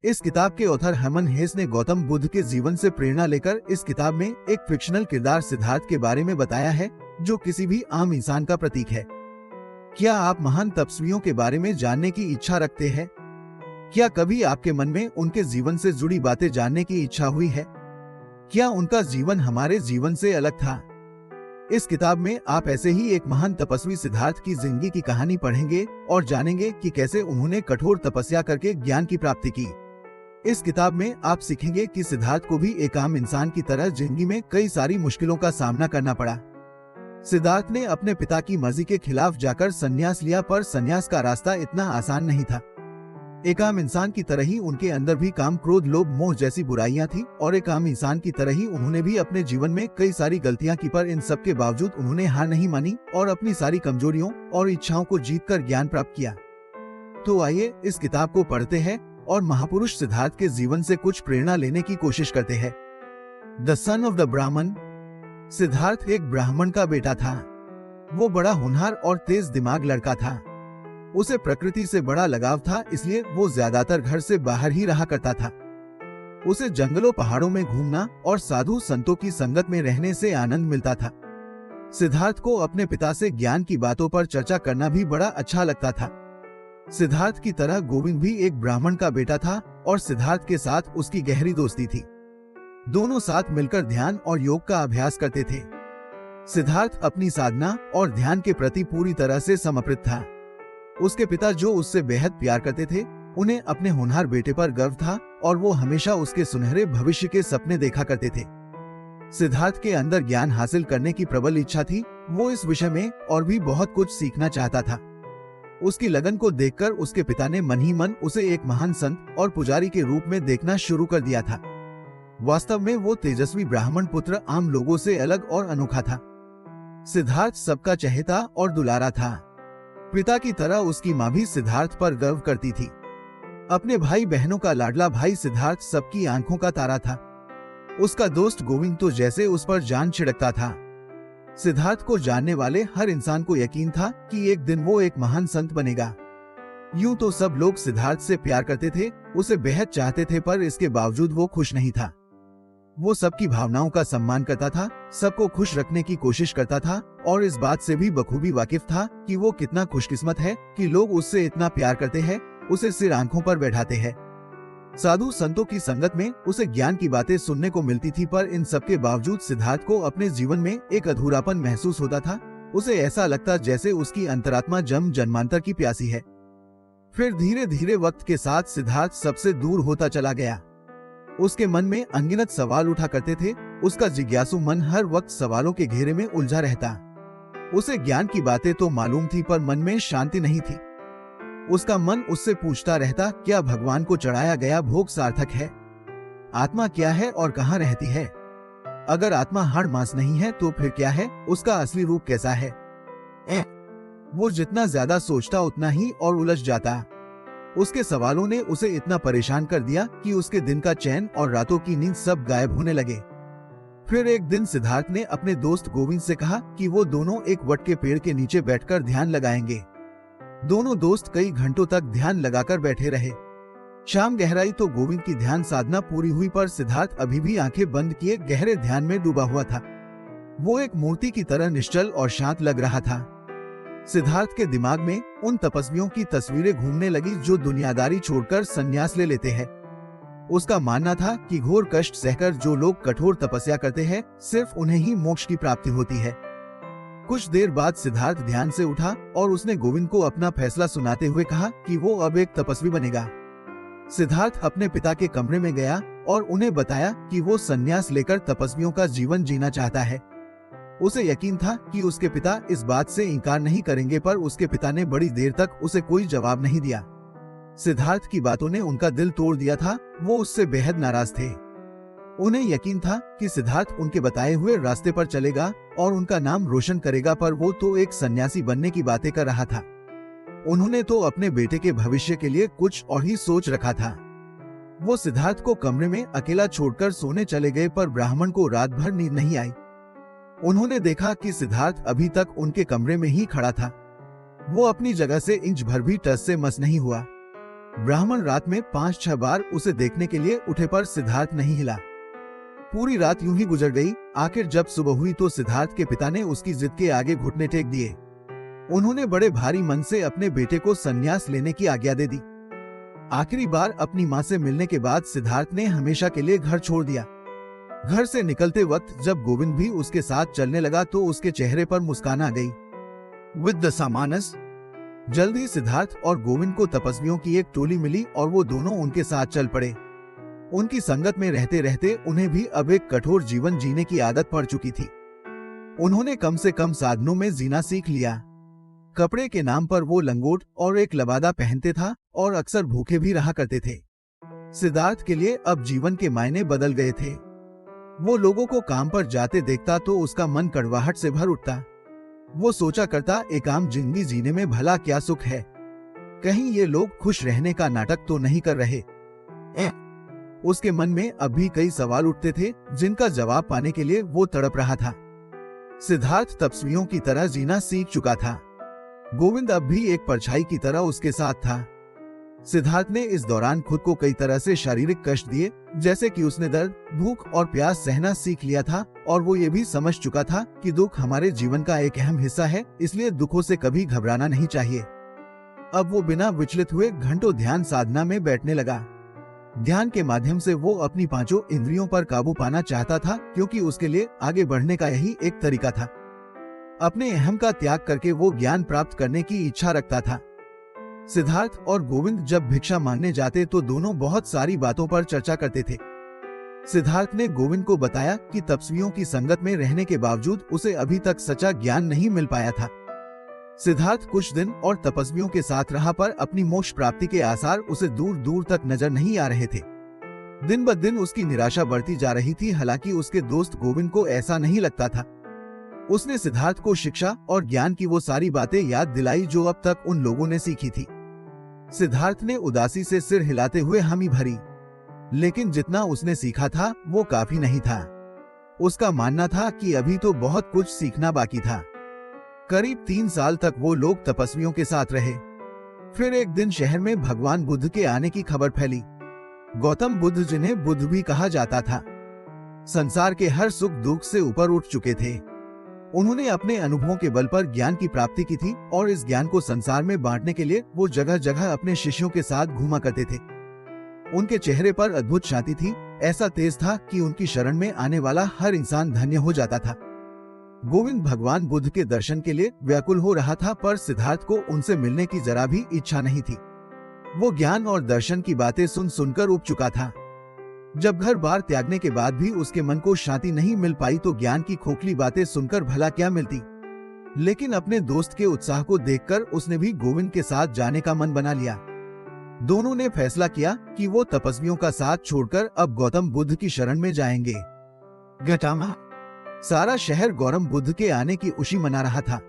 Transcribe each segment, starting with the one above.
इस किताब के ऑथर हरमन हेस ने गौतम बुद्ध के जीवन से प्रेरणा लेकर इस किताब में एक फिक्शनल किरदार सिद्धार्थ के बारे में बताया है, जो किसी भी आम इंसान का प्रतीक है। क्या आप महान तपस्वियों के बारे में जानने की इच्छा रखते हैं? क्या कभी आपके मन में उनके जीवन से जुड़ी बातें जानने की इच्छा हुई है? क्या उनका जीवन हमारे जीवन से अलग था? इस किताब में आप ऐसे ही एक महान तपस्वी सिद्धार्थ की जिंदगी की कहानी पढ़ेंगे और जानेंगे कि कैसे उन्होंने कठोर तपस्या करके ज्ञान की प्राप्ति की। इस किताब में आप सीखेंगे कि सिद्धार्थ को भी एक आम इंसान की तरह जिंदगी में कई सारी मुश्किलों का सामना करना पड़ा। सिद्धार्थ ने अपने पिता की मर्जी के खिलाफ जाकर संन्यास लिया, पर संन्यास का रास्ता इतना आसान नहीं था। एक आम इंसान की तरह ही उनके अंदर भी काम, क्रोध, लोभ, मोह जैसी बुराइयां थी और एक आम इंसान की तरह ही उन्होंने भी अपने जीवन में कई सारी गलतियां की, पर इन सब के बावजूद उन्होंने हार नहीं मानी और अपनी सारी कमजोरियों और इच्छाओं को जीतकर ज्ञान प्राप्त किया। तो आइए इस किताब को पढ़ते हैं और महापुरुष सिद्धार्थ के जीवन से कुछ प्रेरणा लेने की कोशिश करते हैं। द सन ऑफ द ब्राह्मण। सिद्धार्थ एक ब्राह्मण का बेटा था। वो बड़ा होनहार और तेज दिमाग लड़का था। उसे प्रकृति से बड़ा लगाव था, इसलिए वो ज्यादातर घर से बाहर ही रहा करता था। उसे जंगलों पहाड़ों में घूमना और साधु संतों की संगत में रहने से आनंद मिलता था। सिद्धार्थ को अपने पिता से ज्ञान की बातों पर चर्चा करना भी बड़ा अच्छा लगता था। सिद्धार्थ की तरह गोविंद भी एक ब्राह्मण का बेटा था और सिद्धार्थ के साथ उसकी गहरी दोस्ती थी। दोनों साथ मिलकर ध्यान और योग का अभ्यास करते थे। सिद्धार्थ अपनी साधना और ध्यान के प्रति पूरी तरह से समर्पित था। उसके पिता, जो उससे बेहद प्यार करते थे, उन्हें अपने होनहार बेटे पर गर्व था और वो हमेशा उसके सुनहरे भविष्य के सपने देखा करते थे। सिद्धार्थ के अंदर ज्ञान हासिल करने की प्रबल इच्छा थी। वो इस विषय में और भी बहुत कुछ सीखना चाहता था। उसकी लगन को देखकर उसके पिता ने मन ही मन उसे एक महान संत और पुजारी के रूप में देखना शुरू कर दिया था। वास्तव में वो तेजस्वी ब्राह्मण पुत्र आम लोगों से अलग और अनोखा था। सिद्धार्थ सबका चहेता और दुलारा था। पिता की तरह उसकी माँ भी सिद्धार्थ पर गर्व करती थी। अपने भाई बहनों का लाडला भाई सिद्धार्थ सबकी आंखों का तारा था। उसका दोस्त गोविंद तो जैसे उस पर जान छिड़कता था। सिद्धार्थ को जानने वाले हर इंसान को यकीन था कि एक दिन वो एक महान संत बनेगा। यूं तो सब लोग सिद्धार्थ से प्यार करते थे, उसे बेहद चाहते थे, पर इसके बावजूद वो खुश नहीं था। वो सबकी भावनाओं का सम्मान करता था, सबको खुश रखने की कोशिश करता था और इस बात से भी बखूबी वाकिफ था कि वो कितना खुशकिस्मत है कि लोग उससे इतना प्यार करते हैं, उसे सिर आंखों पर बैठाते हैं। साधु संतों की संगत में उसे ज्ञान की बातें सुनने को मिलती थी, पर इन सब के बावजूद सिद्धार्थ को अपने जीवन में एक अधूरापन महसूस होता था। उसे ऐसा लगता जैसे उसकी अंतरात्मा जन्मांतर की प्यासी है। फिर धीरे धीरे वक्त के साथ सिद्धार्थ सबसे दूर होता चला गया। उसके मन में अनगिनत सवाल उठा करते थे। उसका जिज्ञासु मन हर वक्त सवालों के घेरे में उलझा रहता। उसे ज्ञान की बातें तो मालूम थी, पर मन में शांति नहीं थी। उसका मन उससे पूछता रहता, क्या भगवान को चढ़ाया गया भोग सार्थक है? आत्मा क्या है और कहाँ रहती है? अगर आत्मा हाड़ मांस नहीं है तो फिर क्या है? उसका असली रूप कैसा है? वो जितना ज्यादा सोचता उतना ही और उलझ जाता। उसके सवालों ने उसे इतना परेशान कर दिया कि उसके दिन का चैन और रातों की नींद सब गायब होने लगे। फिर एक दिन सिद्धार्थ ने अपने दोस्त गोविंद से कहा कि वो दोनों एक वट के पेड़ के नीचे बैठकर ध्यान लगाएंगे। दोनों दोस्त कई घंटों तक ध्यान लगाकर बैठे रहे। शाम गहराई तो गोविंद की ध्यान साधना पूरी हुई, पर सिद्धार्थ अभी भी आंखें बंद किए गहरे ध्यान में डूबा हुआ था। वो एक मूर्ति की तरह निश्चल और शांत लग रहा था। सिद्धार्थ के दिमाग में उन तपस्वियों की तस्वीरें घूमने लगी जो दुनियादारी छोड़कर संन्यास ले लेते हैं। उसका मानना था कि घोर कष्ट सहकर जो लोग कठोर तपस्या करते हैं, सिर्फ उन्हें ही मोक्ष की प्राप्ति होती है। कुछ देर बाद सिद्धार्थ ध्यान से उठा और उसने गोविंद को अपना फैसला सुनाते हुए कहा कि वो अब एक तपस्वी बनेगा। सिद्धार्थ अपने पिता के कमरे में गया और उन्हें बताया कि वो संन्यास लेकर तपस्वियों का जीवन जीना चाहता है। उसे यकीन था कि उसके पिता इस बात से इनकार नहीं करेंगे, पर उसके पिता ने बड़ी देर तक उसे कोई जवाब नहीं दिया। सिद्धार्थ की बातों ने उनका दिल तोड़ दिया था। वो उससे बेहद नाराज थे। उन्हें यकीन था कि सिद्धार्थ उनके बताए हुए रास्ते पर चलेगा और उनका नाम रोशन करेगा, पर वो तो एक सन्यासी बनने की बातें कर रहा था। उन्होंने तो अपने बेटे के भविष्य के लिए कुछ और ही सोच रखा था। वो सिद्धार्थ को कमरे में अकेला छोड़कर सोने चले गए, पर ब्राह्मण को रात भर नींद नहीं आई। उन्होंने देखा कि सिद्धार्थ अभी तक उनके कमरे में ही खड़ा था। वो अपनी जगह से इंच भर भी टस से मस नहीं हुआ। ब्राह्मण रात में 5-6 बार उसे देखने के लिए उठे पर सिद्धार्थ नहीं हिला। पूरी रात यूं ही गुजर गई। आखिर जब सुबह हुई तो सिद्धार्थ के पिता ने उसकी जिद के आगे घुटने टेक दिए। उन्होंने बड़े भारी मन से अपने बेटे को संन्यास लेने की आज्ञा दे दी। आखिरी बार अपनी मां से मिलने के बाद सिद्धार्थ ने हमेशा के लिए घर छोड़ दिया। घर से निकलते वक्त जब गोविंद भी उसके साथ चलने लगा तो उसके चेहरे पर मुस्कान आ गई। विद द सामानस। जल्द ही सिद्धार्थ और गोविंद को तपस्वियों की एक टोली मिली और वो दोनों उनके साथ चल पड़े। उनकी संगत में रहते रहते उन्हें भी अब एक कठोर जीवन जीने की आदत पड़ चुकी थी। उन्होंने कम से कम साधनों में जीना सीख लिया। कपड़े के नाम पर वो लंगोट और एक लबादा पहनते था और अक्सर भूखे भी रहा करते थे। सिद्धार्थ के लिए अब जीवन के मायने बदल गए थे। वो लोगों को काम पर जाते देखता तो उसका मन कड़वाहट से भर उठता। वो सोचा करता, एक आम जिंदगी जीने में भला क्या सुख है, कहीं ये लोग खुश रहने का नाटक तो नहीं कर रहे। उसके मन में अब भी कई सवाल उठते थे जिनका जवाब पाने के लिए वो तड़प रहा था। सिद्धार्थ तपस्वियों की तरह जीना सीख चुका था। गोविंद अब भी एक परछाई की तरह उसके साथ था। सिद्धार्थ ने इस दौरान खुद को कई तरह से शारीरिक कष्ट दिए, जैसे कि उसने दर्द, भूख और प्यास सहना सीख लिया था और वो ये भी समझ चुका था कि दुख हमारे जीवन का एक अहम हिस्सा है, इसलिए दुखों से कभी घबराना नहीं चाहिए। अब वो बिना विचलित हुए घंटों ध्यान साधना में बैठने लगा। ध्यान के माध्यम से वो अपनी 5 इंद्रियों पर काबू पाना चाहता था, क्योंकि उसके लिए आगे बढ़ने का यही एक तरीका था। अपने अहम का त्याग करके वो ज्ञान प्राप्त करने की इच्छा रखता था। सिद्धार्थ और गोविंद जब भिक्षा मांगने जाते तो दोनों बहुत सारी बातों पर चर्चा करते थे। सिद्धार्थ ने गोविंद को बताया कि तपस्वियों की संगत में रहने के बावजूद उसे अभी तक सच्चा ज्ञान नहीं मिल पाया था। सिद्धार्थ कुछ दिन और तपस्वियों के साथ रहा, पर अपनी मोक्ष प्राप्ति के आसार उसे दूर दूर तक नजर नहीं आ रहे थे। दिन ब दिन उसकी निराशा बढ़ती जा रही थी। हालांकि उसके दोस्त गोविंद को ऐसा नहीं लगता था। उसने सिद्धार्थ को शिक्षा और ज्ञान की वो सारी बातें याद दिलाई जो अब तक उन लोगों ने सीखी थी। सिद्धार्थ ने उदासी से सिर हिलाते हुए हामी भरी, लेकिन जितना उसने सीखा था वो काफी नहीं था। उसका मानना था कि अभी तो बहुत कुछ सीखना बाकी था। करीब 3 साल तक वो लोग तपस्वियों के साथ रहे। फिर एक दिन शहर में भगवान बुद्ध के आने की खबर फैली। गौतम बुद्ध, जिन्हें बुद्ध भी कहा जाता था, संसार के हर सुख दुख से ऊपर उठ चुके थे। उन्होंने अपने अनुभवों के बल पर ज्ञान की प्राप्ति की थी और इस ज्ञान को संसार में बांटने के लिए वो जगह जगह अपने शिष्यों के साथ घूमा करते थे। उनके चेहरे पर अद्भुत शांति थी, ऐसा तेज था कि उनकी शरण में आने वाला हर इंसान धन्य हो जाता था। गोविंद भगवान बुद्ध के दर्शन के लिए व्याकुल हो रहा था, पर सिद्धार्थ को उनसे मिलने की जरा भी इच्छा नहीं थी। वो ज्ञान और दर्शन की बातें सुन सुनकर उब चुका था। जब घर बार त्यागने के बाद भी उसके मन को शांति नहीं मिल पाई तो ज्ञान की खोखली बातें सुनकर भला क्या मिलती। लेकिन अपने दोस्त के उत्साह को देखकर उसने भी गोविंद के साथ जाने का मन बना लिया। दोनों ने फैसला किया कि वो तपस्वियों का साथ छोड़कर अब गौतम बुद्ध की शरण में जाएंगे। गौतम। सारा शहर गौतम बुद्ध के आने की खुशी मना रहा था।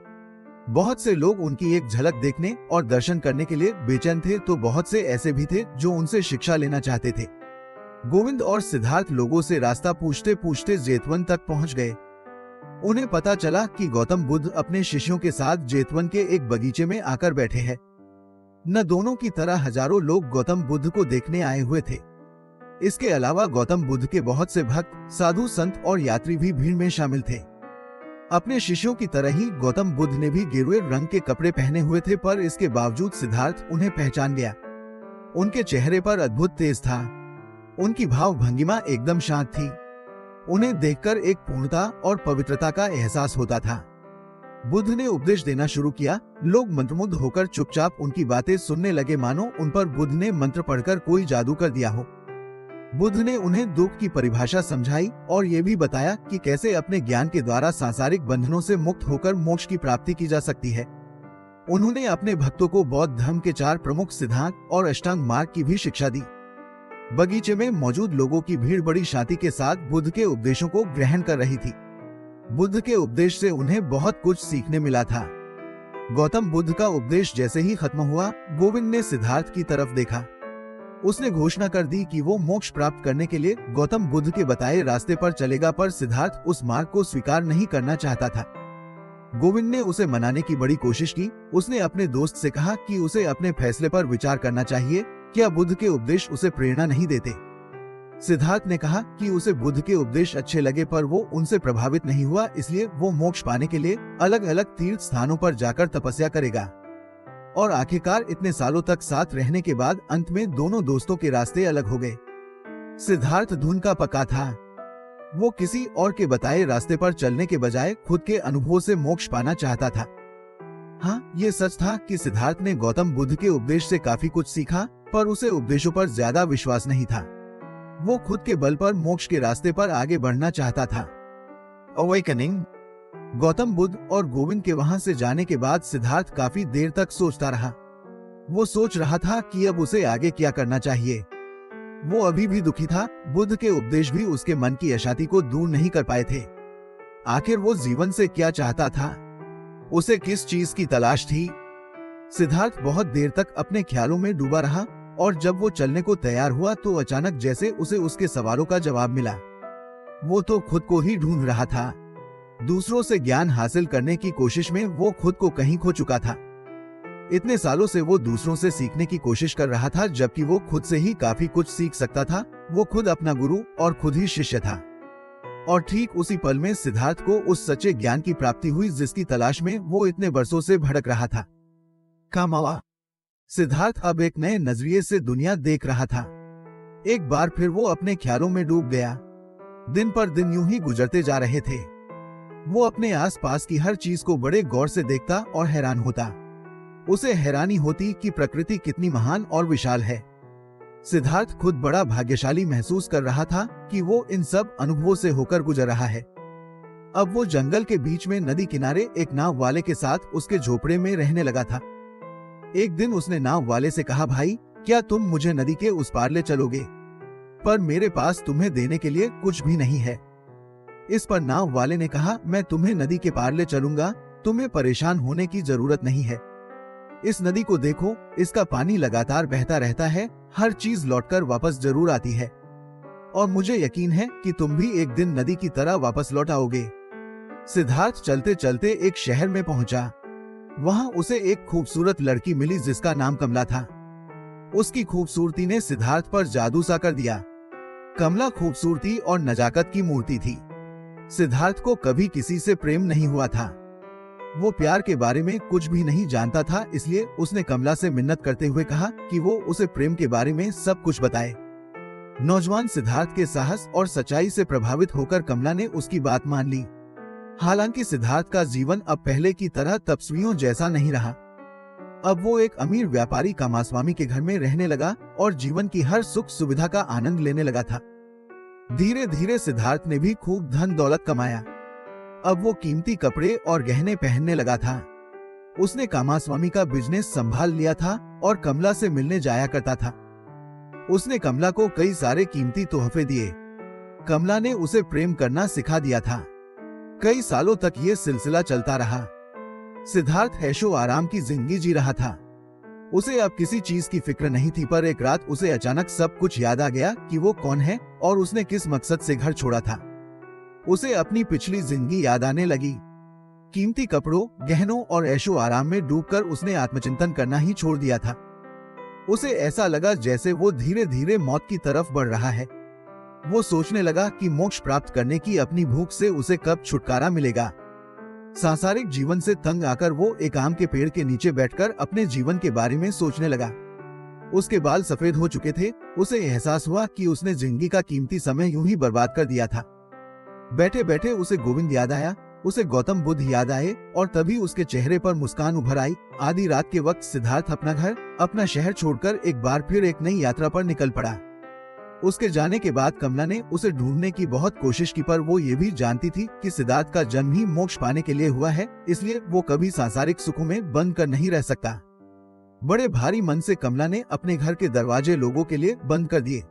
बहुत से लोग उनकी एक झलक देखने और दर्शन करने के लिए बेचैन थे, तो बहुत से ऐसे भी थे जो उनसे शिक्षा लेना चाहते थे। गोविंद और सिद्धार्थ लोगों से रास्ता पूछते पूछते जेतवन तक पहुंच गए। उन्हें पता चला कि गौतम बुद्ध अपने शिष्यों के साथ जेतवन के एक बगीचे में आकर बैठे हैं। न दोनों की तरह हजारों लोग गौतम बुद्ध को देखने आए हुए थे। इसके अलावा गौतम बुद्ध के बहुत से भक्त, साधु, संत और यात्री भी भीड़ में शामिल थे। अपने शिष्यों की तरह ही गौतम बुद्ध ने भी गेरुए रंग के कपड़े पहने हुए थे, पर इसके बावजूद सिद्धार्थ उन्हें पहचान गया। उनके चेहरे पर अद्भुत तेज था। उनकी भाव भंगिमा एकदम शांत थी। उन्हें देखकर एक पूर्णता और पवित्रता का एहसास होता था। बुद्ध ने उपदेश देना शुरू किया। लोग मंत्रमुग्ध होकर चुपचाप उनकी बातें सुनने लगे, मानो उन पर बुद्ध ने मंत्र पढ़कर कोई जादू कर दिया हो। बुद्ध ने उन्हें दुख की परिभाषा समझाई और ये भी बताया कि कैसे अपने ज्ञान के द्वारा सांसारिक बंधनों से मुक्त होकर मोक्ष की प्राप्ति की जा सकती है। उन्होंने अपने भक्तों को बौद्ध धर्म के 4 प्रमुख सिद्धांत और अष्टांग मार्ग की भी शिक्षा दी। बगीचे में मौजूद लोगों की भीड़ बड़ी शांति के साथ बुद्ध के उपदेशों को ग्रहण कर रही थी। बुद्ध के उपदेश से उन्हें बहुत कुछ सीखने मिला था। गौतम बुद्ध का उपदेश जैसे ही खत्म हुआ, गोविंद ने सिद्धार्थ की तरफ देखा। उसने घोषणा कर दी कि वो मोक्ष प्राप्त करने के लिए गौतम बुद्ध के बताए रास्ते पर चलेगा, पर सिद्धार्थ उस मार्ग को स्वीकार नहीं करना चाहता था। गोविंद ने उसे मनाने की बड़ी कोशिश की। उसने अपने दोस्त से कहा कि उसे अपने फैसले पर विचार करना चाहिए क्या बुद्ध के उपदेश उसे प्रेरणा नहीं देते? सिद्धार्थ ने कहा कि उसे बुद्ध के उपदेश अच्छे लगे, पर वो उनसे प्रभावित नहीं हुआ, इसलिए वो मोक्ष पाने के लिए अलग अलग तीर्थ स्थानों पर जाकर तपस्या करेगा। और आखिरकार इतने सालों तक साथ रहने के बाद अंत में दोनों दोस्तों के रास्ते अलग हो गए। सिद्धार्थ धुन का पक्का था। वो किसी और के बताए रास्ते पर चलने के बजाय खुद के अनुभव से मोक्ष पाना चाहता था। हाँ, ये सच था कि सिद्धार्थ ने गौतम बुद्ध के उपदेश से काफी कुछ सीखा, पर उसे उपदेशों पर ज्यादा विश्वास नहीं था। वो खुद के बल पर मोक्ष के रास्ते पर आगे बढ़ना चाहता था। अवेकनिंग। गौतम बुद्ध और गोविंद के वहां से जाने के बाद सिद्धार्थ काफी देर तक सोचता रहा। वो सोच रहा था कि अब उसे आगे क्या करना चाहिए। वो अभी भी दुखी था। बुद्ध के उपदेश भी उसके मन की अशांति को दूर नहीं कर पाए थे। आखिर वो जीवन से क्या चाहता था? उसे किस चीज की तलाश थी? सिद्धार्थ बहुत देर तक अपने ख्यालों में डूबा रहा, और जब वो चलने को तैयार हुआ तो अचानक जैसे उसे उसके सवालों का जवाब मिला। वो तो खुद को ही ढूंढ रहा था। दूसरों से ज्ञान हासिल करने की कोशिश में वो खुद को कहीं खो चुका था। इतने सालों से वो दूसरों से सीखने की कोशिश कर रहा था, जबकि वो खुद से ही काफी कुछ सीख सकता था। वो खुद अपना गुरु और खुद ही शिष्य था। और ठीक उसी पल में सिद्धार्थ को उस सच्चे ज्ञान की प्राप्ति हुई जिसकी तलाश में वो इतने वर्षों से भटक रहा था। कामावा। सिद्धार्थ अब एक नए नजरिए से दुनिया देख रहा था। एक बार फिर वो अपने ख्यालों में डूब गया। दिन पर दिन यूं ही गुजरते जा रहे थे। वो अपने आसपास की हर चीज को बड़े गौर से देखता और हैरान होता। उसे हैरानी होती कि प्रकृति कितनी महान और विशाल है। सिद्धार्थ खुद बड़ा भाग्यशाली महसूस कर रहा था कि वो इन सब अनुभवों से होकर गुजर रहा है। अब वो जंगल के बीच में नदी किनारे एक नाव वाले के साथ उसके झोपड़े में रहने लगा था। एक दिन उसने नाव वाले से कहा, भाई, क्या तुम मुझे नदी के उस पार ले चलोगे? पर मेरे पास तुम्हें देने के लिए कुछ भी नहीं है। इस पर नाव वाले ने कहा, मैं तुम्हें नदी के पार ले चलूंगा, तुम्हें परेशान होने की जरूरत नहीं है। इस नदी को देखो, इसका पानी लगातार बहता रहता है, हर चीज लौटकर वापस जरूर आती है। और मुझे यकीन है कि तुम भी एक दिन नदी की तरह वापस लौट आओगे। सिद्धार्थ चलते चलते एक शहर में पहुंचा। वहां उसे एक खूबसूरत लड़की मिली जिसका नाम कमला था। उसकी खूबसूरती ने सिद्धार्थ पर जादू सा कर दिया। कमला खूबसूरती और नजाकत की मूर्ति थी। सिद्धार्थ को कभी किसी से प्रेम नहीं हुआ था। वो प्यार के बारे में कुछ भी नहीं जानता था, इसलिए उसने कमला से मिन्नत करते हुए कहा कि वो उसे प्रेम के बारे में सब कुछ बताए। नौजवान सिद्धार्थ के साहस और सच्चाई से प्रभावित होकर कमला ने उसकी बात मान ली। हालांकि सिद्धार्थ का जीवन अब पहले की तरह तपस्वियों जैसा नहीं रहा। अब वो एक अमीर व्यापारी कामास्वामी के घर में रहने लगा और जीवन की हर सुख सुविधा का आनंद लेने लगा था। धीरे धीरे सिद्धार्थ ने भी खूब धन दौलत कमाया। अब वो कीमती कपड़े और गहने पहनने लगा था। उसने कामास्वामी का बिजनेस संभाल लिया था और कमला से मिलने जाया करता था। उसने कमला को कई सारे कीमती तोहफे दिए। कमला ने उसे प्रेम करना सिखा दिया था। कई सालों तक ये सिलसिला चलता रहा। सिद्धार्थ ऐशो आराम की जिंदगी जी रहा था। उसे अब किसी चीज की फिक्र नहीं थी, पर एक रात उसे अचानक सब कुछ याद आ गया कि वो कौन है और उसने किस मकसद से घर छोड़ा था। उसे अपनी पिछली जिंदगी याद आने लगी। कीमती कपड़ों, गहनों और ऐशो आराम में डूबकर उसने आत्मचिंतन करना ही छोड़ दिया था। उसे ऐसा लगा जैसे वो धीरे धीरे मौत की तरफ बढ़ रहा है। वो सोचने लगा कि मोक्ष प्राप्त करने की अपनी भूख से उसे कब छुटकारा मिलेगा। सांसारिक जीवन से तंग आकर वो एक आम के पेड़ के नीचे बैठकर अपने जीवन के बारे में सोचने लगा। उसके बाल सफेद हो चुके थे। उसे एहसास हुआ कि उसने जिंदगी का कीमती समय यूं ही बर्बाद कर दिया था। बैठे बैठे उसे गोविंद याद आया, उसे गौतम बुद्ध याद आए और तभी उसके चेहरे पर मुस्कान उभर आई। आधी रात के वक्त सिद्धार्थ अपना घर, अपना शहर छोड़कर एक बार फिर एक नई यात्रा पर निकल पड़ा। उसके जाने के बाद कमला ने उसे ढूंढने की बहुत कोशिश की, पर वो ये भी जानती थी कि सिद्धार्थ का जन्म ही मोक्ष पाने के लिए हुआ है, इसलिए वो कभी सांसारिक सुखों में बंद कर नहीं रह सकता। बड़े भारी मन से कमला ने अपने घर के दरवाजे लोगों के लिए बंद कर दिए।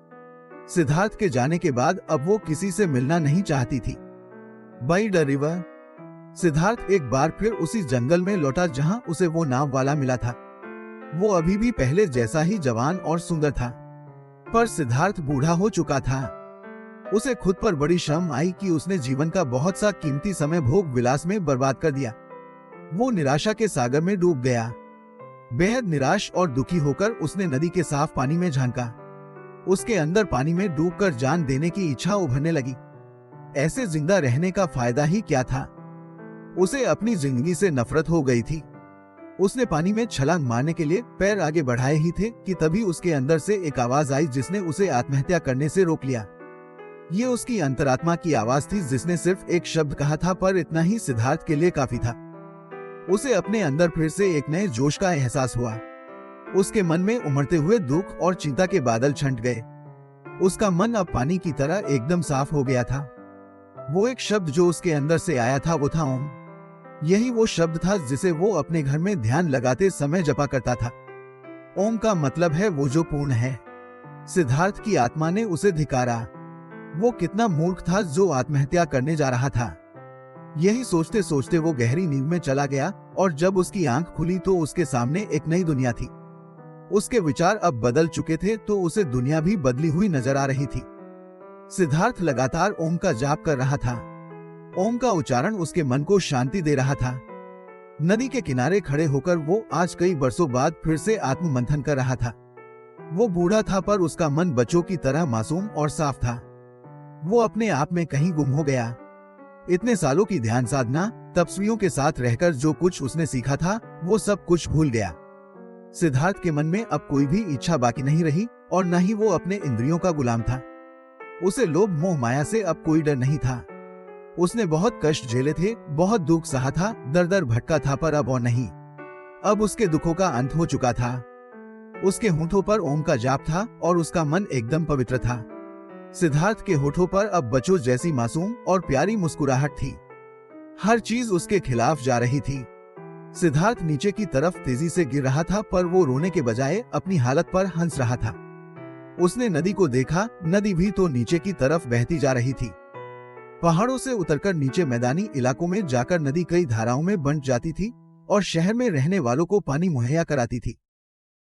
सिद्धार्थ के जाने के बाद अब वो किसी से मिलना नहीं चाहती थी। By the river. सिद्धार्थ एक बार फिर उसी जंगल में लौटा जहां उसे वो नाव वाला मिला था। वो अभी भी पहले जैसा ही जवान और सुंदर था, पर सिद्धार्थ बूढ़ा हो चुका था। उसे खुद पर बड़ी शर्म आई कि उसने जीवन का बहुत सा कीमती समय भोग विलास में बर्बाद कर दिया। वो निराशा के सागर में डूब गया। बेहद निराश और दुखी होकर उसने नदी के साफ पानी में झांका। उसके अंदर पानी में डूबकर जान देने की इच्छा उभरने लगी। ऐसे जिंदा रहने का फायदा ही क्या था? उसे अपनी जिंदगी से नफरत हो गई थी। उसने पानी में छलांग मारने के लिए पैर आगे बढ़ाए ही थे कि तभी उसके अंदर से एक आवाज आई जिसने उसे आत्महत्या करने से रोक लिया। ये उसकी अंतरात्मा की आवाज थी जिसने सिर्फ एक शब्द कहा था, पर इतना ही सिद्धार्थ के लिए काफी था। उसे अपने अंदर फिर से एक नए जोश का एहसास हुआ। उसके मन में उमड़ते हुए दुख और चिंता के बादल छंट गए। उसका मन अब पानी की तरह एकदम साफ हो गया था। वो एक शब्द जो उसके अंदर से आया था वो था ओम। यही वो शब्द था जिसे वो अपने घर में ध्यान लगाते समय जपा करता था। ओम का मतलब है वो जो पूर्ण है। सिद्धार्थ की आत्मा ने उसे धिक्कारा। वो कितना मूर्ख था जो आत्महत्या करने जा रहा था। यही सोचते सोचते वो गहरी नींद में चला गया और जब उसकी आंख खुली तो उसके सामने एक नई दुनिया थी। उसके विचार अब बदल चुके थे तो उसे दुनिया भी बदली हुई नजर आ रही थी। सिद्धार्थ लगातार ओम का जाप कर रहा था। ओम का उच्चारण उसके मन को शांति दे रहा था। नदी के किनारे खड़े होकर वो आज कई बरसों बाद फिर से आत्म मंथन कर रहा था। वो बूढ़ा था पर उसका मन बच्चों की तरह मासूम और साफ था। वो अपने आप में कहीं गुम हो गया। इतने सालों की ध्यान साधना, तपस्वियों के साथ रहकर जो कुछ उसने सीखा था वो सब कुछ भूल गया। सिद्धार्थ के मन में अब कोई भी इच्छा बाकी नहीं रही और न ही वो अपने इंद्रियों का गुलाम था। उसे लोभ मोह माया से अब कोई डर नहीं था। उसने बहुत कष्ट झेले थे, बहुत दुख सहा था, दर दर भटका था, पर अब और नहीं। अब उसके दुखों का अंत हो चुका था। उसके होठों पर ओम का जाप था और उसका मन एकदम पवित्र था। सिद्धार्थ के होठों पर अब बच्चों जैसी मासूम और प्यारी मुस्कुराहट थी। हर चीज उसके खिलाफ जा रही थी। सिद्धार्थ नीचे की तरफ तेजी से गिर रहा था पर वो रोने के बजाय अपनी हालत पर हंस रहा था। उसने नदी को देखा। नदी भी तो नीचे की तरफ बहती जा रही थी। पहाड़ों से उतरकर नीचे मैदानी इलाकों में जाकर नदी कई धाराओं में बंट जाती थी और शहर में रहने वालों को पानी मुहैया कराती थी।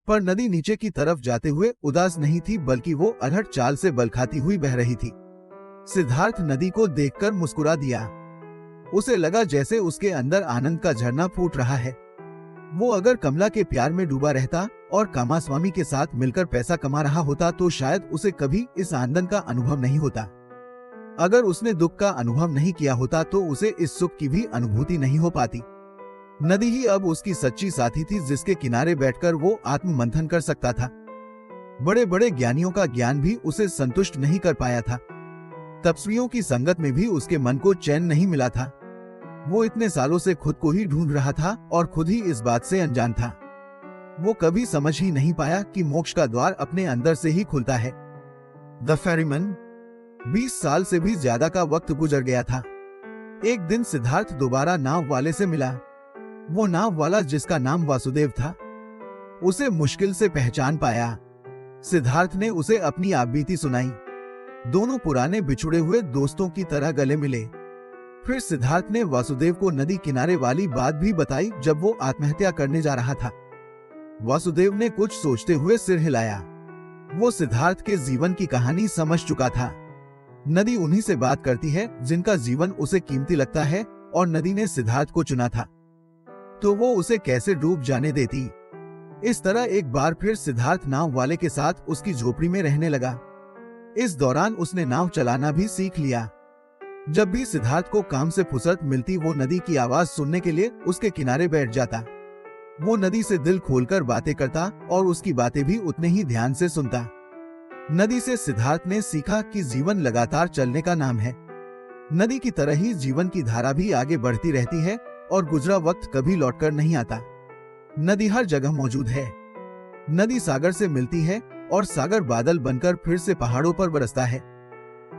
पर नदी नीचे की तरफ जाते हुए उदास नहीं थी, बल्कि वो अरहट चाल से बल खाती हुई बह रही थी। सिद्धार्थ नदी को देखकर मुस्कुरा दिया। उसे लगा जैसे उसके अंदर आनंद का झरना फूट रहा है। वो अगर कमला के प्यार में डूबा रहता और कामास्वामी के साथ मिलकर पैसा कमा रहा होता तो शायद उसे कभी इस आनंद का अनुभव नहीं होता। अगर उसने दुख का अनुभव नहीं किया होता तो उसे इस सुख की भी अनुभूति नहीं हो पाती। नदी ही अब उसकी सच्ची साथी थी जिसके किनारे बैठकर वो आत्म मंथन कर सकता था। बड़े बड़े ज्ञानियों का ज्ञान भी उसे संतुष्ट नहीं कर पाया था। तपस्वियों की संगत में भी उसके मन को चैन नहीं मिला था। वो इतने सालों से खुद को ही ढूंढ रहा था और खुद ही इस बात से अनजान था। वो कभी समझ ही नहीं पाया कि मोक्ष का द्वार अपने अंदर से ही खुलता है। The ferryman. 20 साल से भी ज्यादा का वक्त गुजर गया था। एक दिन सिद्धार्थ दोबारा नाव वाले से मिला। वो नाव वाला जिसका नाम वासुदेव था, उसे मुश्किल से पहचान पाया। सिद्धार्थ ने उसे अपनी आपबीती सुनाई। दोनों पुराने बिछुड़े हुए दोस्तों की तरह गले मिले। फिर सिद्धार्थ ने वासुदेव को नदी किनारे वाली बात भी बताई जब वो आत्महत्या करने जा रहा था। वासुदेव ने कुछ सोचते हुए सिर हिलाया। वो सिद्धार्थ के जीवन की कहानी समझ चुका था। नदी उन्हीं से बात करती है जिनका जीवन उसे कीमती लगता है और नदी ने सिद्धार्थ को चुना था, तो वो उसे कैसे डूब जाने देती। इस तरह एक बार फिर सिद्धार्थ नाव वाले के साथ उसकी झोपड़ी में रहने लगा। इस दौरान उसने नाव चलाना भी सीख लिया। जब भी सिद्धार्थ को काम से फुर्सत मिलती वो नदी की आवाज सुनने के लिए उसके किनारे बैठ जाता। वो नदी से दिल खोलकर बातें करता और उसकी बातें भी उतने ही ध्यान से सुनता। नदी से सिद्धार्थ ने सीखा कि जीवन लगातार चलने का नाम है। नदी की तरह ही जीवन की धारा भी आगे बढ़ती रहती है और गुजरा वक्त कभी लौटकर नहीं आता। नदी हर जगह मौजूद है। नदी सागर से मिलती है और सागर बादल बनकर फिर से पहाड़ों पर बरसता है।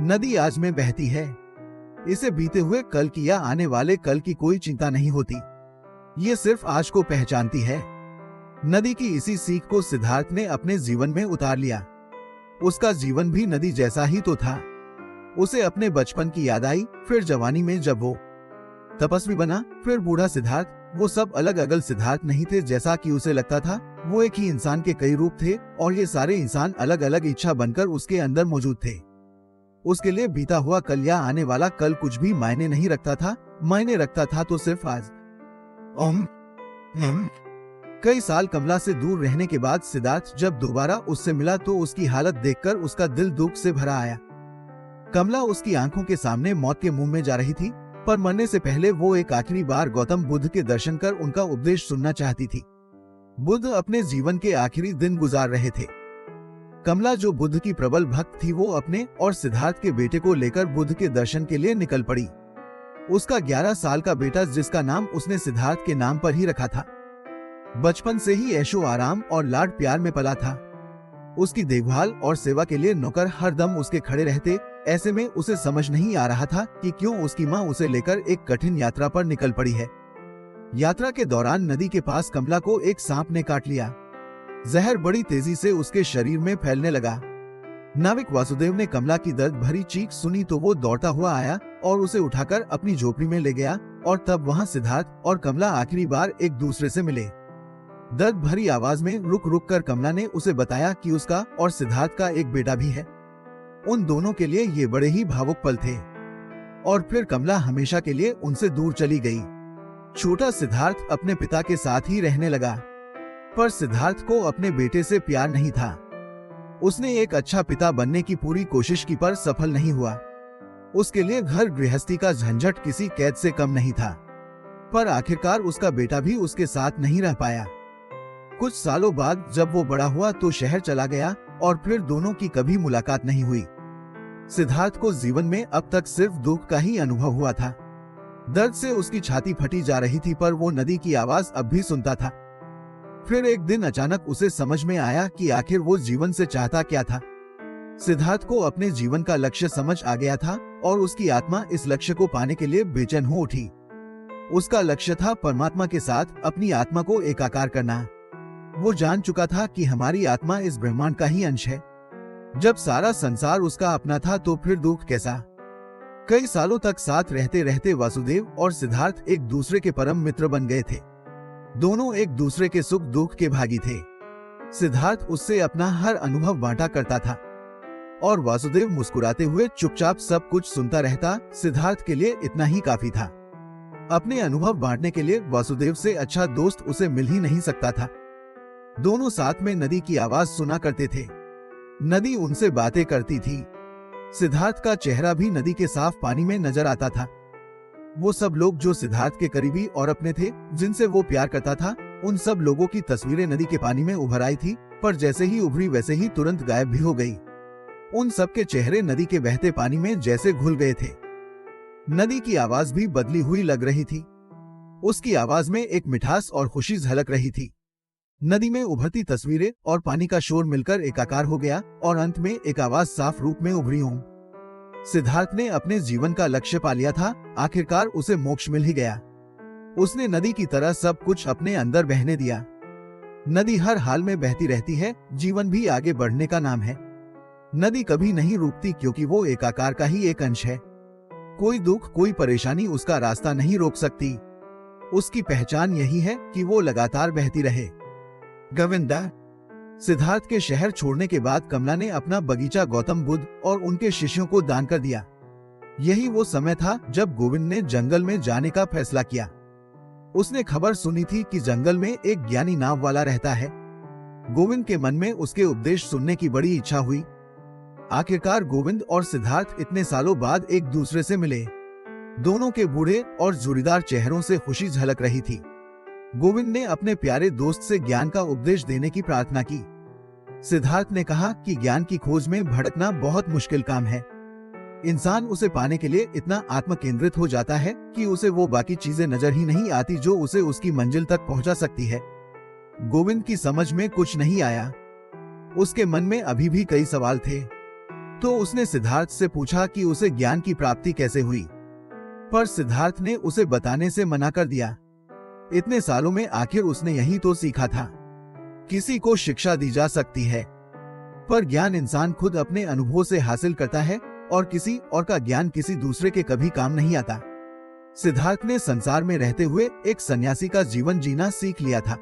नदी आज में बहती है। इसे बीते हुए कल की या आने वाले कल की कोई चिंता नहीं होती। ये सिर्फ आज को पहचानती है। नदी की इसी सीख को सिद्धार्थ ने अपने जीवन में उतार लिया। उसका जीवन भी नदी जैसा ही तो था। उसे अपने बचपन की याद आई, फिर जवानी में जब वो तपस्वी बना, फिर बूढ़ा सिद्धार्थ। वो सब अलग अलग सिद्धार्थ नहीं थे जैसा कि उसे लगता था। वो एक ही इंसान के कई रूप थे और ये सारे इंसान अलग अलग इच्छा बनकर उसके अंदर मौजूद थे। उसके लिए बीता हुआ कल या आने वाला कल कुछ भी मायने नहीं रखता था। मायने रखता था तो सिर्फ आज। ओम। कई साल कमला से दूर रहने के बाद सिद्धार्थ जब दोबारा उससे मिला तो उसकी हालत देखकर उसका दिल दुख से भरा आया। कमला उसकी आंखों के सामने मौत के मुंह में जा रही थी, पर मरने से पहले वो एक आखिरी बार गौतम बुद्ध के दर्शन कर उनका उपदेश सुनना चाहती थी। बुद्ध अपने जीवन के आखिरी दिन गुजार रहे थे। कमला जो बुद्ध की प्रबल भक्त थी, वो अपने और सिद्धार्थ के बेटे को लेकर बुद्ध के दर्शन के लिए निकल पड़ी। उसका 11 साल का बेटा, जिसका नाम उसने सिद्धार्थ के नाम पर ही रखा था, बचपन से ही ऐशो आराम और लाड प्यार में पला था। उसकी देखभाल और सेवा के लिए नौकर हर दम उसके खड़े रहते। ऐसे में उसे समझ नहीं आ रहा था कि क्यों उसकी माँ उसे लेकर एक कठिन यात्रा पर निकल पड़ी है। यात्रा के दौरान नदी के पास कमला को एक सांप ने काट लिया। जहर बड़ी तेजी से उसके शरीर में फैलने लगा। नाविक वासुदेव ने कमला की दर्द भरी चीख सुनी तो वो दौड़ता हुआ आया और उसे उठाकर अपनी झोपड़ी में ले गया, और तब वहां सिद्धार्थ और कमला आखिरी बार एक दूसरे से मिले। दर्द भरी आवाज में रुक रुक कर कमला ने उसे बताया कि उसका और सिद्धार्थ का एक बेटा भी है। उन दोनों के लिए ये बड़े ही भावुक पल थे। और फिर कमला हमेशा के लिए उनसे दूर चली गई। छोटा सिद्धार्थ अपने पिता के साथ ही रहने लगा, पर सिद्धार्थ को अपने बेटे से प्यार नहीं था। उसने एक अच्छा पिता बनने की पूरी कोशिश की, पर सफल नहीं हुआ। उसके लिए घर गृहस्थी का झंझट किसी कैद से कम नहीं था। पर आखिरकार उसका बेटा भी उसके साथ नहीं रह पाया। कुछ सालों बाद जब वो बड़ा हुआ तो शहर चला गया, और फिर दोनों की कभी मुलाकात नहीं हुई। सिद्धार्थ को जीवन में अब तक सिर्फ दुख का ही अनुभव हुआ था। दर्द से उसकी छाती फटी जा रही थी, पर वो नदी की आवाज अब भी सुनता था। फिर एक दिन अचानक उसे समझ में आया कि आखिर वो जीवन से चाहता क्या था। सिद्धार्थ को अपने जीवन का लक्ष्य समझ आ गया था, और उसकी आत्मा इस लक्ष्य को पाने के लिए बेचैन हो उठी। उसका लक्ष्य था परमात्मा के साथ अपनी आत्मा को एकाकार करना। वो जान चुका था कि हमारी आत्मा इस ब्रह्मांड का ही अंश है। जब सारा संसार उसका अपना था तो फिर दुख कैसा। कई सालों तक साथ रहते रहते वासुदेव और सिद्धार्थ एक दूसरे के परम मित्र बन गए थे। दोनों एक दूसरे के सुख दुख के भागी थे। सिद्धार्थ उससे अपना हर अनुभव बांटा करता था, और वासुदेव मुस्कुराते हुए चुपचाप सब कुछ सुनता रहता। सिद्धार्थ के लिए इतना ही काफी था। अपने अनुभव बांटने के लिए वासुदेव से अच्छा दोस्त उसे मिल ही नहीं सकता था। दोनों साथ में नदी की आवाज सुना करते थे। नदी उनसे बातें करती थी। सिद्धार्थ का चेहरा भी नदी के साफ पानी में नजर आता था। वो सब लोग जो सिद्धार्थ के करीबी और अपने थे, जिनसे वो प्यार करता था, उन सब लोगों की तस्वीरें नदी के पानी में उभर आई थी, पर जैसे ही उभरी वैसे ही तुरंत गायब भी हो गई। उन सब के चेहरे नदी के बहते पानी में जैसे घुल गए थे। नदी की आवाज भी बदली हुई लग रही थी। उसकी आवाज में एक मिठास और खुशी झलक रही थी। नदी में उभरती तस्वीरें और पानी का शोर मिलकर एकाकार हो गया, और अंत में एक आवाज साफ रूप में उभरी। सिद्धार्थ ने अपने जीवन का लक्ष्य पा लिया था। आखिरकार उसे मोक्ष मिल ही गया। उसने नदी की तरह सब कुछ अपने अंदर बहने दिया। नदी हर हाल में बहती रहती है। जीवन भी आगे बढ़ने का नाम है। नदी कभी नहीं रुकती, क्योंकि वो एकाकार का ही एक अंश है। कोई दुख, कोई परेशानी उसका रास्ता नहीं रोक सकती। उसकी पहचान यही है कि वो लगातार बहती रहे। गोविंदा। सिद्धार्थ के शहर छोड़ने के बाद कमला ने अपना बगीचा गौतम बुद्ध और उनके शिष्यों को दान कर दिया। यही वो समय था जब गोविंद ने जंगल में जाने का फैसला किया। उसने खबर सुनी थी कि जंगल में एक ज्ञानी नाव वाला रहता है। गोविंद के मन में उसके उपदेश सुनने की बड़ी इच्छा हुई। आखिरकार गोविंद और सिद्धार्थ इतने सालों बाद एक दूसरे से मिले। दोनों के बूढ़े और जुड़ीदार चेहरों से खुशी झलक रही थी। गोविंद ने अपने प्यारे दोस्त से ज्ञान का उपदेश देने की प्रार्थना की। सिद्धार्थ ने कहा कि ज्ञान की खोज में भटकना बहुत मुश्किल काम है। इंसान उसे पाने के लिए इतना आत्म केंद्रित हो जाता है कि उसे वो बाकी चीजें नजर ही नहीं आती जो उसे उसकी मंजिल तक पहुंचा सकती है। गोविंद की समझ में कुछ नहीं आया। उसके मन में अभी भी कई सवाल थे। तो उसने सिद्धार्थ से पूछा कि उसे ज्ञान की प्राप्ति कैसे हुई, पर सिद्धार्थ ने उसे बताने से मना कर दिया। इतने सालों में आखिर उसने यही तो सीखा था। किसी को शिक्षा दी जा सकती है, पर ज्ञान इंसान खुद अपने अनुभव से हासिल करता है, और किसी और का ज्ञान किसी दूसरे के कभी काम नहीं आता। सिद्धार्थ ने संसार में रहते हुए एक सन्यासी का जीवन जीना सीख लिया था।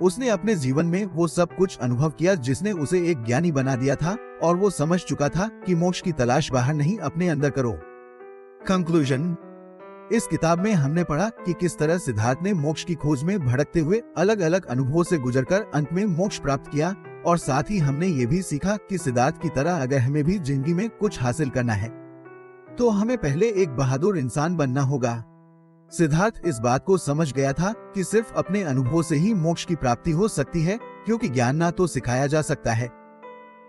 उसने अपने जीवन में वो सब कुछ अनुभव किया जिसने उसे एक ज्ञानी बना दिया था, और वो समझ चुका था कि मोक्ष की तलाश बाहर नहीं, अपने अंदर करो। कंक्लूजन। इस किताब में हमने पढ़ा कि किस तरह सिद्धार्थ ने मोक्ष की खोज में भटकते हुए अलग अलग अनुभवों से गुजरकर अंत में मोक्ष प्राप्त किया, और साथ ही हमने ये भी सीखा कि सिद्धार्थ की तरह अगर हमें भी जिंदगी में कुछ हासिल करना है तो हमें पहले एक बहादुर इंसान बनना होगा। सिद्धार्थ इस बात को समझ गया था कि सिर्फ अपने अनुभवों से ही मोक्ष की प्राप्ति हो सकती है, क्योंकि ज्ञान ना तो सिखाया जा सकता है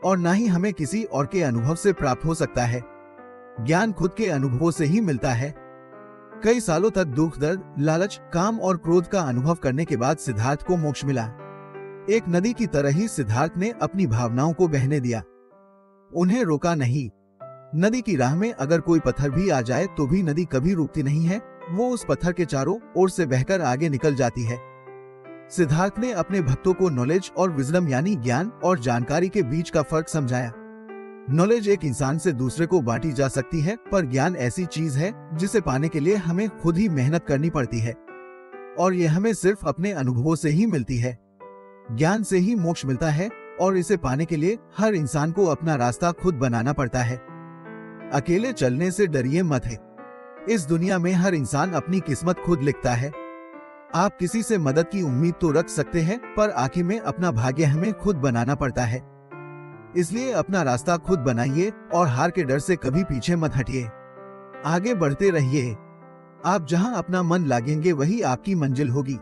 और ना ही हमें किसी और के अनुभव से प्राप्त हो सकता है। ज्ञान खुद के अनुभवों से ही मिलता है। कई सालों तक दुख, दर्द, लालच, काम और क्रोध का अनुभव करने के बाद सिद्धार्थ को मोक्ष मिला। एक नदी की तरह ही सिद्धार्थ ने अपनी भावनाओं को बहने दिया, उन्हें रोका नहीं। नदी की राह में अगर कोई पत्थर भी आ जाए तो भी नदी कभी रुकती नहीं है, वो उस पत्थर के चारों ओर से बहकर आगे निकल जाती है। सिद्धार्थ ने अपने भक्तों को नॉलेज और विजडम यानी ज्ञान और जानकारी के बीच का फर्क समझाया। नॉलेज एक इंसान से दूसरे को बांटी जा सकती है, पर ज्ञान ऐसी चीज है जिसे पाने के लिए हमें खुद ही मेहनत करनी पड़ती है, और ये हमें सिर्फ अपने अनुभवों से ही मिलती है। ज्ञान से ही मोक्ष मिलता है और इसे पाने के लिए हर इंसान को अपना रास्ता खुद बनाना पड़ता है। अकेले चलने से डरिए मत है। इस दुनिया में हर इंसान अपनी किस्मत खुद लिखता है। आप किसी से मदद की उम्मीद तो रख सकते हैं, पर आखिर में अपना भाग्य हमें खुद बनाना पड़ता है। इसलिए अपना रास्ता खुद बनाइए और हार के डर से कभी पीछे मत हटिए। आगे बढ़ते रहिए। आप जहां अपना मन लागेंगे वही आपकी मंजिल होगी।